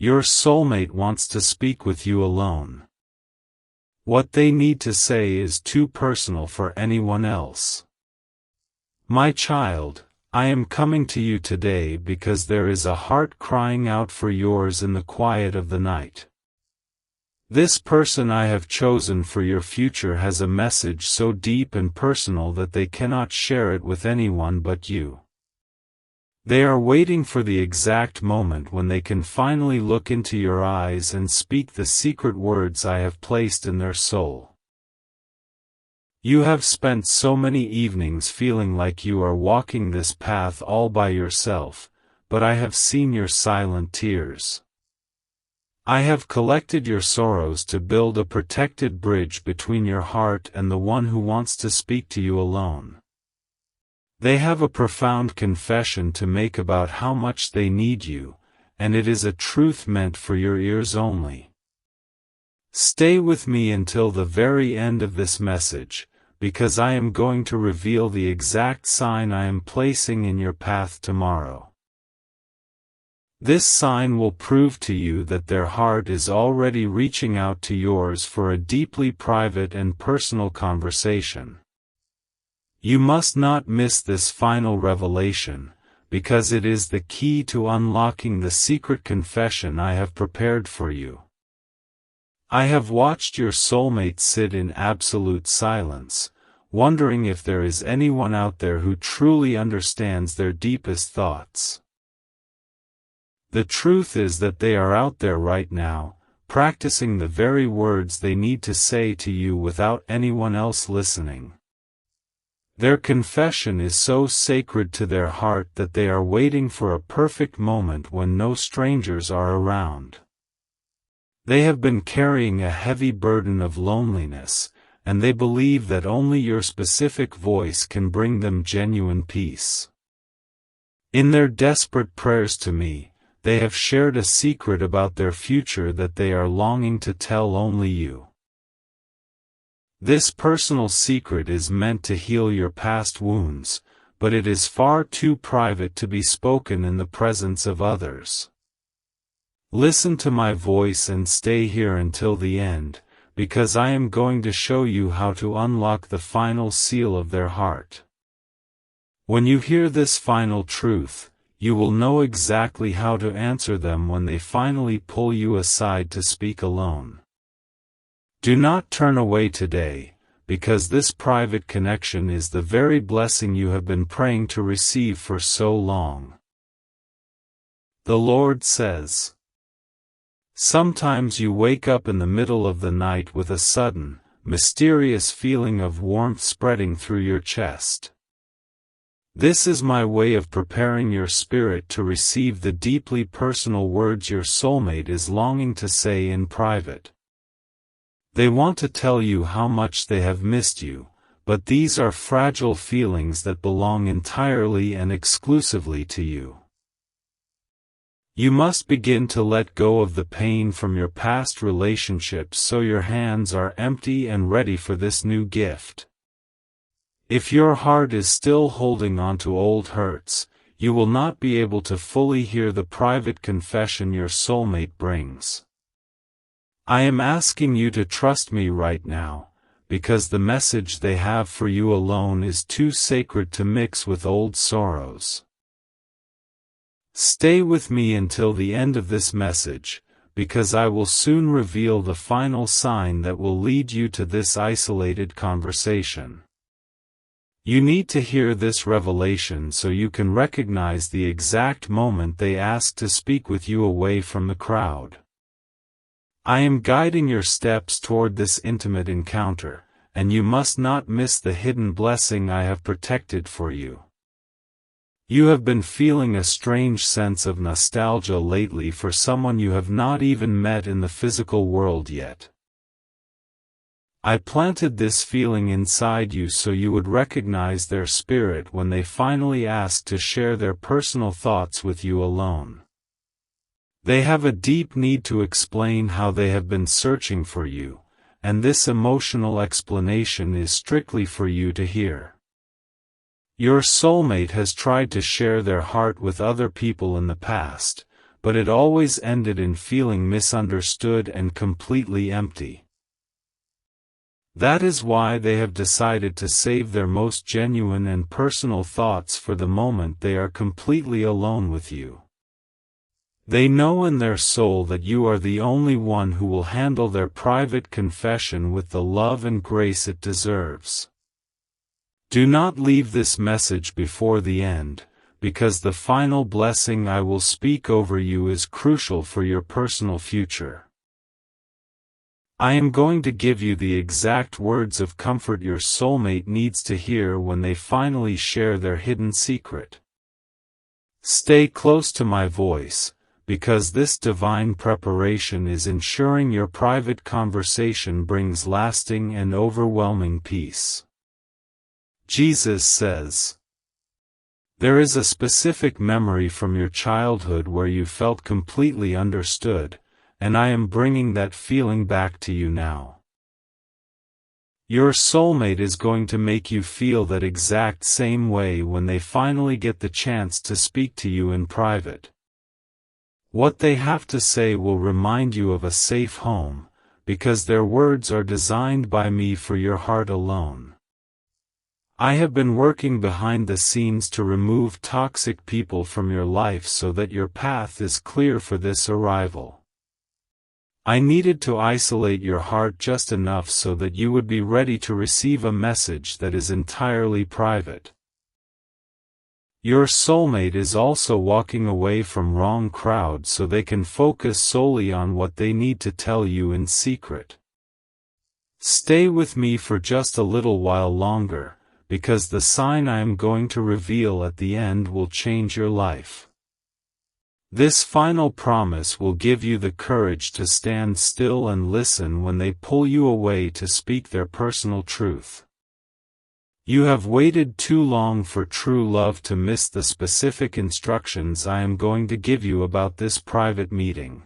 Your soulmate wants to speak with you alone. What they need to say is too personal for anyone else. My child, I am coming to you today because there is a heart crying out for yours in the quiet of the night. This person I have chosen for your future has a message so deep and personal that they cannot share it with anyone but you. They are waiting for the exact moment when they can finally look into your eyes and speak the secret words I have placed in their soul. You have spent so many evenings feeling like you are walking this path all by yourself, but I have seen your silent tears. I have collected your sorrows to build a protected bridge between your heart and the one who wants to speak to you alone. They have a profound confession to make about how much they need you, and it is a truth meant for your ears only. Stay with me until the very end of this message, because I am going to reveal the exact sign I am placing in your path tomorrow. This sign will prove to you that their heart is already reaching out to yours for a deeply private and personal conversation. You must not miss this final revelation, because it is the key to unlocking the secret confession I have prepared for you. I have watched your soulmate sit in absolute silence, wondering if there is anyone out there who truly understands their deepest thoughts. The truth is that they are out there right now, practicing the very words they need to say to you without anyone else listening. Their confession is so sacred to their heart that they are waiting for a perfect moment when no strangers are around. They have been carrying a heavy burden of loneliness, and they believe that only your specific voice can bring them genuine peace. In their desperate prayers to me, they have shared a secret about their future that they are longing to tell only you. This personal secret is meant to heal your past wounds, but it is far too private to be spoken in the presence of others. Listen to my voice and stay here until the end, because I am going to show you how to unlock the final seal of their heart. When you hear this final truth, you will know exactly how to answer them when they finally pull you aside to speak alone. Do not turn away today, because this private connection is the very blessing you have been praying to receive for so long. The Lord says, sometimes you wake up in the middle of the night with a sudden, mysterious feeling of warmth spreading through your chest. This is my way of preparing your spirit to receive the deeply personal words your soulmate is longing to say in private. They want to tell you how much they have missed you, but these are fragile feelings that belong entirely and exclusively to you. You must begin to let go of the pain from your past relationships so your hands are empty and ready for this new gift. If your heart is still holding on to old hurts, you will not be able to fully hear the private confession your soulmate brings. I am asking you to trust me right now, because the message they have for you alone is too sacred to mix with old sorrows. Stay with me until the end of this message, because I will soon reveal the final sign that will lead you to this isolated conversation. You need to hear this revelation so you can recognize the exact moment they ask to speak with you away from the crowd. I am guiding your steps toward this intimate encounter, and you must not miss the hidden blessing I have protected for you. You have been feeling a strange sense of nostalgia lately for someone you have not even met in the physical world yet. I planted this feeling inside you so you would recognize their spirit when they finally ask to share their personal thoughts with you alone. They have a deep need to explain how they have been searching for you, and this emotional explanation is strictly for you to hear. Your soulmate has tried to share their heart with other people in the past, but it always ended in feeling misunderstood and completely empty. That is why they have decided to save their most genuine and personal thoughts for the moment they are completely alone with you. They know in their soul that you are the only one who will handle their private confession with the love and grace it deserves. Do not leave this message before the end, because the final blessing I will speak over you is crucial for your personal future. I am going to give you the exact words of comfort your soulmate needs to hear when they finally share their hidden secret. Stay close to my voice, because this divine preparation is ensuring your private conversation brings lasting and overwhelming peace. Jesus says, there is a specific memory from your childhood where you felt completely understood, and I am bringing that feeling back to you now. Your soulmate is going to make you feel that exact same way when they finally get the chance to speak to you in private. What they have to say will remind you of a safe home, because their words are designed by me for your heart alone. I have been working behind the scenes to remove toxic people from your life so that your path is clear for this arrival. I needed to isolate your heart just enough so that you would be ready to receive a message that is entirely private. Your soulmate is also walking away from wrong crowd so they can focus solely on what they need to tell you in secret. Stay with me for just a little while longer, because the sign I am going to reveal at the end will change your life. This final promise will give you the courage to stand still and listen when they pull you away to speak their personal truth. You have waited too long for true love to miss the specific instructions I am going to give you about this private meeting.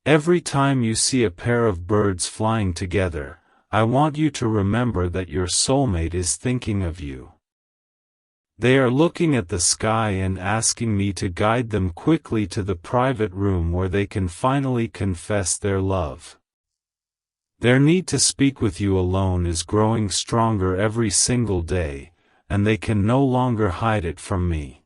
Every time you see a pair of birds flying together, I want you to remember that your soulmate is thinking of you. They are looking at the sky and asking me to guide them quickly to the private room where they can finally confess their love. Their need to speak with you alone is growing stronger every single day, and they can no longer hide it from me.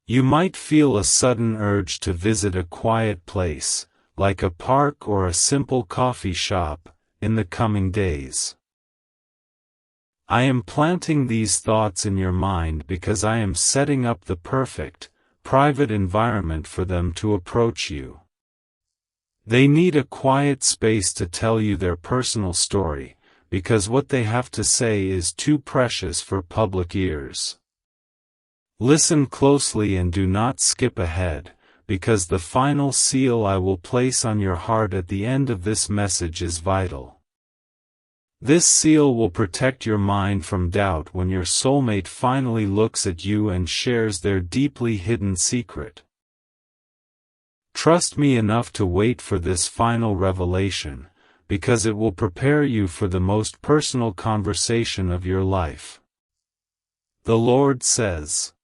You might feel a sudden urge to visit a quiet place, like a park or a simple coffee shop, in the coming days. I am planting these thoughts in your mind because I am setting up the perfect, private environment for them to approach you. They need a quiet space to tell you their personal story, because what they have to say is too precious for public ears. Listen closely and do not skip ahead, because the final seal I will place on your heart at the end of this message is vital. This seal will protect your mind from doubt when your soulmate finally looks at you and shares their deeply hidden secret. Trust me enough to wait for this final revelation, because it will prepare you for the most personal conversation of your life. The Lord says,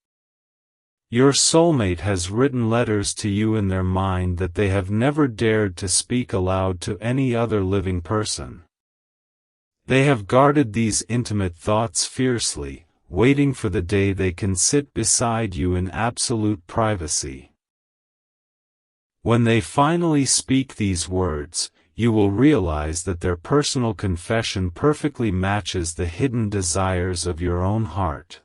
your soulmate has written letters to you in their mind that they have never dared to speak aloud to any other living person. They have guarded these intimate thoughts fiercely, waiting for the day they can sit beside you in absolute privacy. When they finally speak these words, you will realize that their personal confession perfectly matches the hidden desires of your own heart.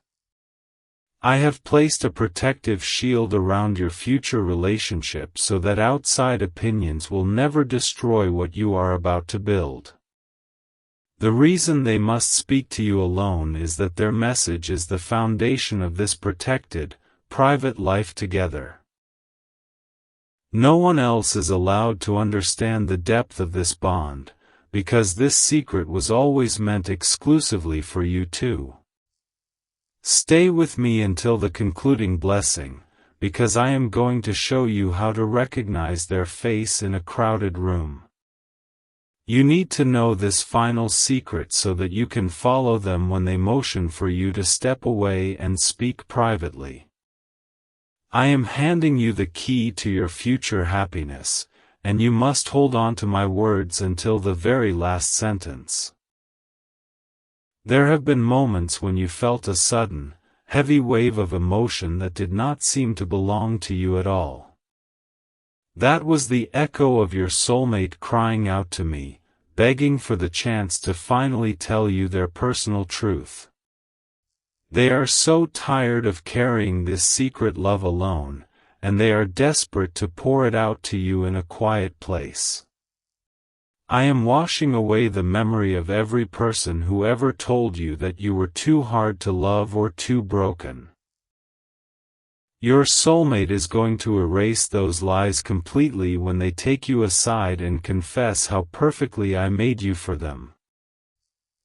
I have placed a protective shield around your future relationship so that outside opinions will never destroy what you are about to build. The reason they must speak to you alone is that their message is the foundation of this protected, private life together. No one else is allowed to understand the depth of this bond, because this secret was always meant exclusively for you two. Stay with me until the concluding blessing, because I am going to show you how to recognize their face in a crowded room. You need to know this final secret so that you can follow them when they motion for you to step away and speak privately. I am handing you the key to your future happiness, and you must hold on to my words until the very last sentence. There have been moments when you felt a sudden, heavy wave of emotion that did not seem to belong to you at all. That was the echo of your soulmate crying out to me, begging for the chance to finally tell you their personal truth. They are so tired of carrying this secret love alone, and they are desperate to pour it out to you in a quiet place. I am washing away the memory of every person who ever told you that you were too hard to love or too broken. Your soulmate is going to erase those lies completely when they take you aside and confess how perfectly I made you for them.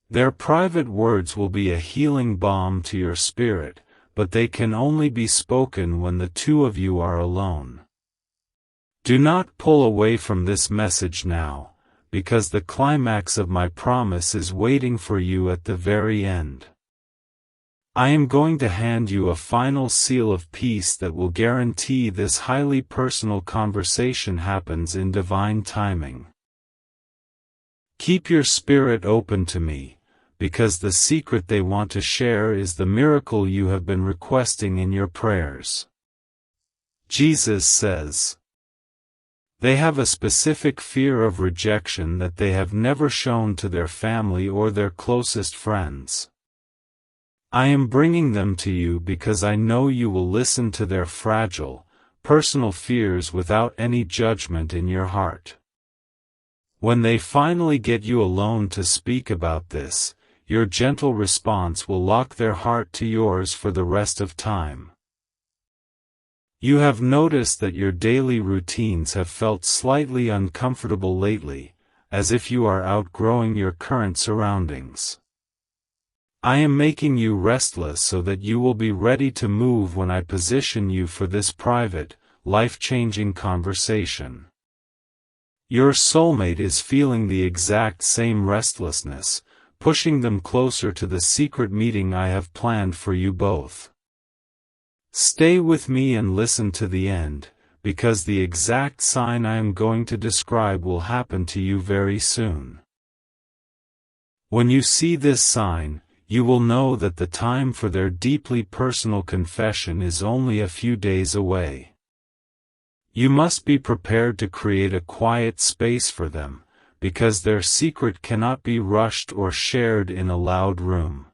Their private words will be a healing balm to your spirit, but they can only be spoken when the two of you are alone. Do not pull away from this message now, because the climax of my promise is waiting for you at the very end. I am going to hand you a final seal of peace that will guarantee this highly personal conversation happens in divine timing. Keep your spirit open to me, because the secret they want to share is the miracle you have been requesting in your prayers. Jesus says, they have a specific fear of rejection that they have never shown to their family or their closest friends. I am bringing them to you because I know you will listen to their fragile, personal fears without any judgment in your heart. When they finally get you alone to speak about this, your gentle response will lock their heart to yours for the rest of time. You have noticed that your daily routines have felt slightly uncomfortable lately, as if you are outgrowing your current surroundings. I am making you restless so that you will be ready to move when I position you for this private, life-changing conversation. Your soulmate is feeling the exact same restlessness, pushing them closer to the secret meeting I have planned for you both. Stay with me and listen to the end, because the exact sign I am going to describe will happen to you very soon. When you see this sign, you will know that the time for their deeply personal confession is only a few days away. You must be prepared to create a quiet space for them, because their secret cannot be rushed or shared in a loud room.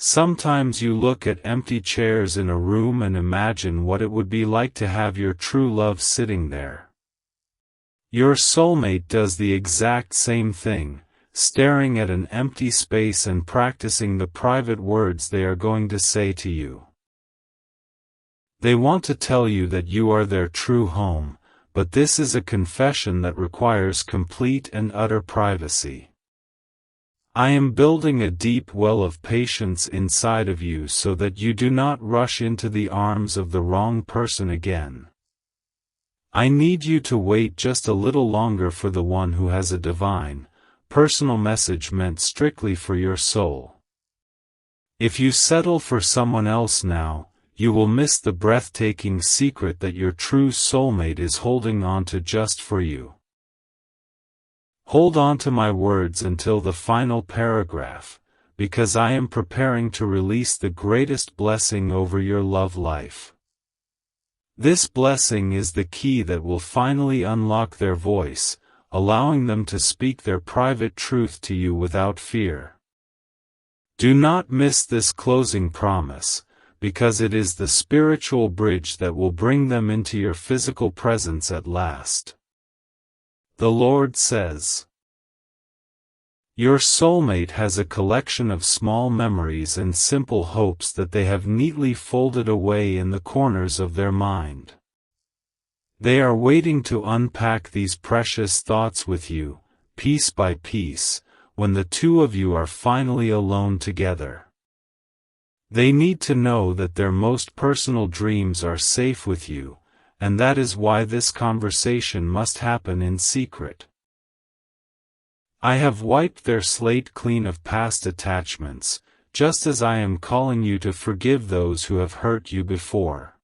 Sometimes you look at empty chairs in a room and imagine what it would be like to have your true love sitting there. Your soulmate does the exact same thing, staring at an empty space and practicing the private words they are going to say to you. They want to tell you that you are their true home, but this is a confession that requires complete and utter privacy. I am building a deep well of patience inside of you so that you do not rush into the arms of the wrong person again. I need you to wait just a little longer for the one who has a divine, personal message meant strictly for your soul. If you settle for someone else now, you will miss the breathtaking secret that your true soulmate is holding on to just for you. Hold on to my words until the final paragraph, because I am preparing to release the greatest blessing over your love life. This blessing is the key that will finally unlock their voice, allowing them to speak their private truth to you without fear. Do not miss this closing promise, because it is the spiritual bridge that will bring them into your physical presence at last. The Lord says, your soulmate has a collection of small memories and simple hopes that they have neatly folded away in the corners of their mind. They are waiting to unpack these precious thoughts with you, piece by piece, when the two of you are finally alone together. They need to know that their most personal dreams are safe with you, and that is why this conversation must happen in secret. I have wiped their slate clean of past attachments, just as I am calling you to forgive those who have hurt you before.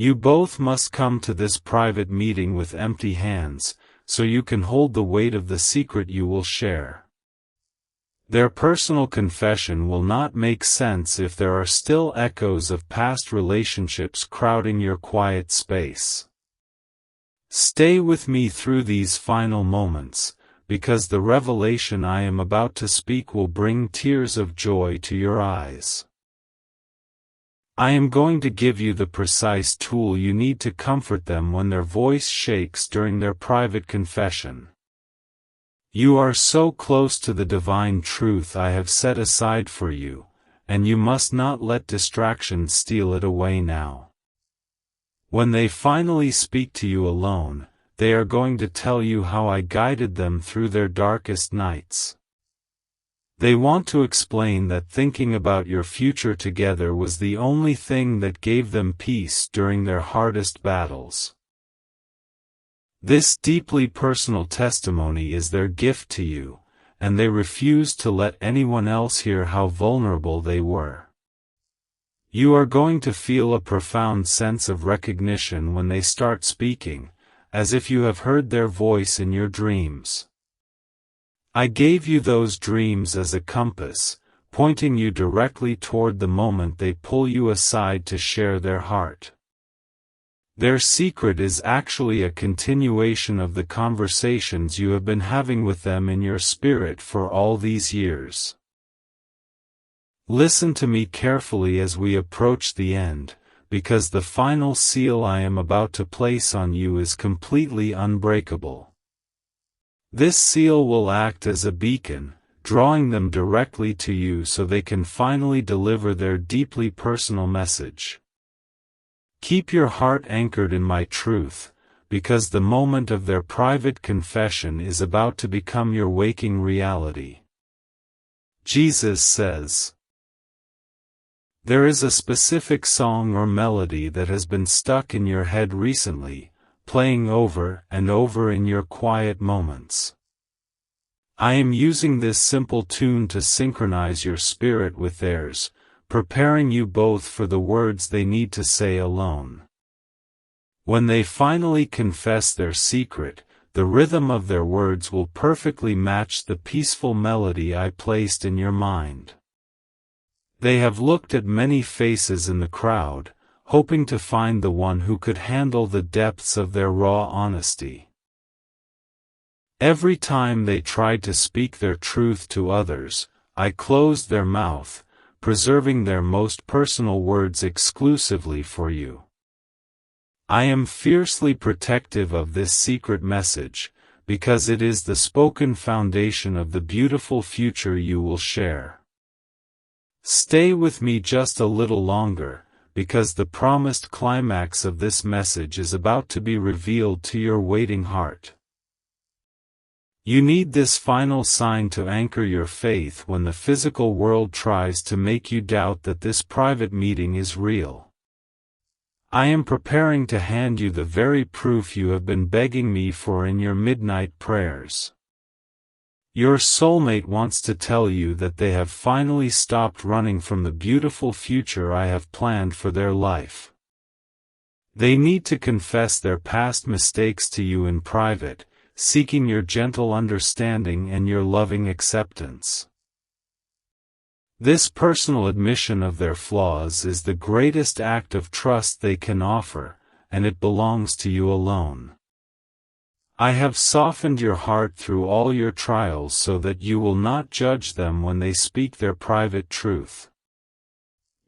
You both must come to this private meeting with empty hands, so you can hold the weight of the secret you will share. Their personal confession will not make sense if there are still echoes of past relationships crowding your quiet space. Stay with me through these final moments, because the revelation I am about to speak will bring tears of joy to your eyes. I am going to give you the precise tool you need to comfort them when their voice shakes during their private confession. You are so close to the divine truth I have set aside for you, and you must not let distractions steal it away now. When they finally speak to you alone, they are going to tell you how I guided them through their darkest nights. They want to explain that thinking about your future together was the only thing that gave them peace during their hardest battles. This deeply personal testimony is their gift to you, and they refuse to let anyone else hear how vulnerable they were. You are going to feel a profound sense of recognition when they start speaking, as if you have heard their voice in your dreams. I gave you those dreams as a compass, pointing you directly toward the moment they pull you aside to share their heart. Their secret is actually a continuation of the conversations you have been having with them in your spirit for all these years. Listen to me carefully as we approach the end, because the final seal I am about to place on you is completely unbreakable. This seal will act as a beacon, drawing them directly to you so they can finally deliver their deeply personal message. Keep your heart anchored in my truth, because the moment of their private confession is about to become your waking reality. Jesus says, there is a specific song or melody that has been stuck in your head recently, playing over and over in your quiet moments. I am using this simple tune to synchronize your spirit with theirs, preparing you both for the words they need to say alone. When they finally confess their secret, the rhythm of their words will perfectly match the peaceful melody I placed in your mind. They have looked at many faces in the crowd, hoping to find the one who could handle the depths of their raw honesty. Every time they tried to speak their truth to others, I closed their mouth, preserving their most personal words exclusively for you. I am fiercely protective of this secret message, because it is the spoken foundation of the beautiful future you will share. Stay with me just a little longer, because the promised climax of this message is about to be revealed to your waiting heart. You need this final sign to anchor your faith when the physical world tries to make you doubt that this private meeting is real. I am preparing to hand you the very proof you have been begging me for in your midnight prayers. Your soulmate wants to tell you that they have finally stopped running from the beautiful future I have planned for their life. They need to confess their past mistakes to you in private, seeking your gentle understanding and your loving acceptance. This personal admission of their flaws is the greatest act of trust they can offer, and it belongs to you alone. I have softened your heart through all your trials so that you will not judge them when they speak their private truth.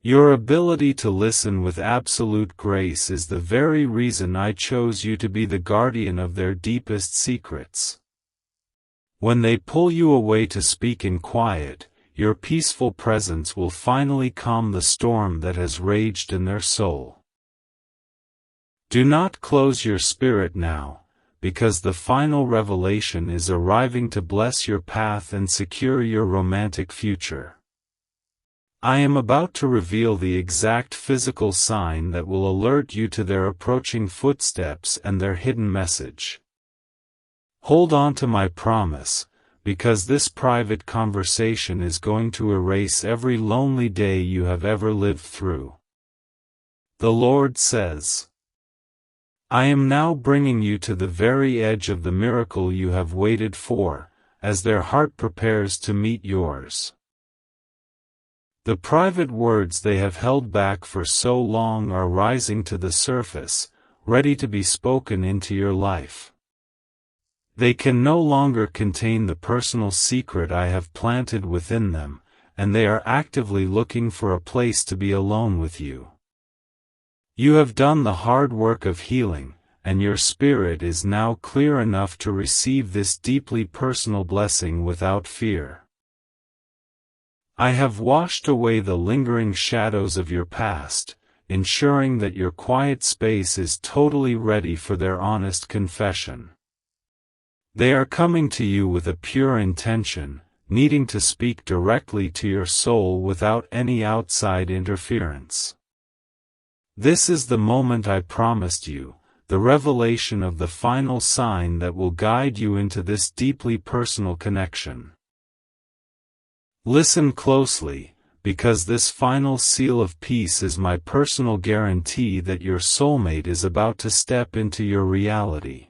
Your ability to listen with absolute grace is the very reason I chose you to be the guardian of their deepest secrets. When they pull you away to speak in quiet, your peaceful presence will finally calm the storm that has raged in their soul. Do not close your spirit now, because the final revelation is arriving to bless your path and secure your romantic future. I am about to reveal the exact physical sign that will alert you to their approaching footsteps and their hidden message. Hold on to my promise, because this private conversation is going to erase every lonely day you have ever lived through. The Lord says, I am now bringing you to the very edge of the miracle you have waited for, as their heart prepares to meet yours. The private words they have held back for so long are rising to the surface, ready to be spoken into your life. They can no longer contain the personal secret I have planted within them, and they are actively looking for a place to be alone with you. You have done the hard work of healing, and your spirit is now clear enough to receive this deeply personal blessing without fear. I have washed away the lingering shadows of your past, ensuring that your quiet space is totally ready for their honest confession. They are coming to you with a pure intention, needing to speak directly to your soul without any outside interference. This is the moment I promised you, the revelation of the final sign that will guide you into this deeply personal connection. Listen closely, because this final seal of peace is my personal guarantee that your soulmate is about to step into your reality.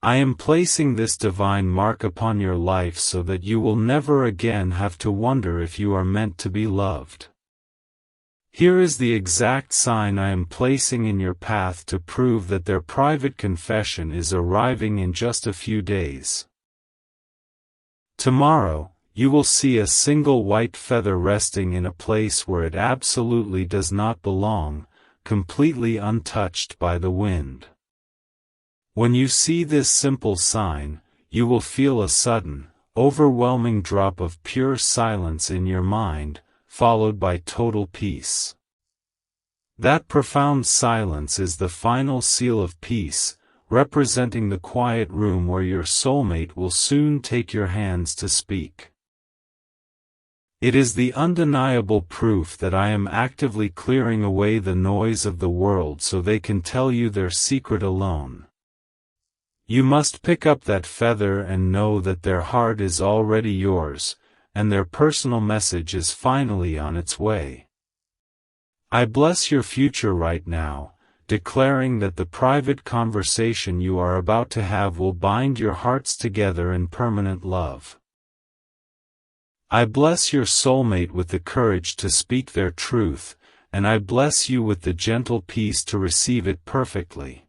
I am placing this divine mark upon your life so that you will never again have to wonder if you are meant to be loved. Here is the exact sign I am placing in your path to prove that their private confession is arriving in just a few days. Tomorrow, you will see a single white feather resting in a place where it absolutely does not belong, completely untouched by the wind. When you see this simple sign, you will feel a sudden, overwhelming drop of pure silence in your mind, followed by total peace. That profound silence is the final seal of peace, representing the quiet room where your soulmate will soon take your hands to speak. It is the undeniable proof that I am actively clearing away the noise of the world so they can tell you their secret alone. You must pick up that feather and know that their heart is already yours, and their personal message is finally on its way. I bless your future right now, declaring that the private conversation you are about to have will bind your hearts together in permanent love. I bless your soulmate with the courage to speak their truth, and I bless you with the gentle peace to receive it perfectly.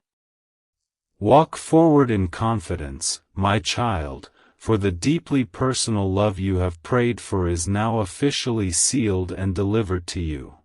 Walk forward in confidence, my child, for the deeply personal love you have prayed for is now officially sealed and delivered to you.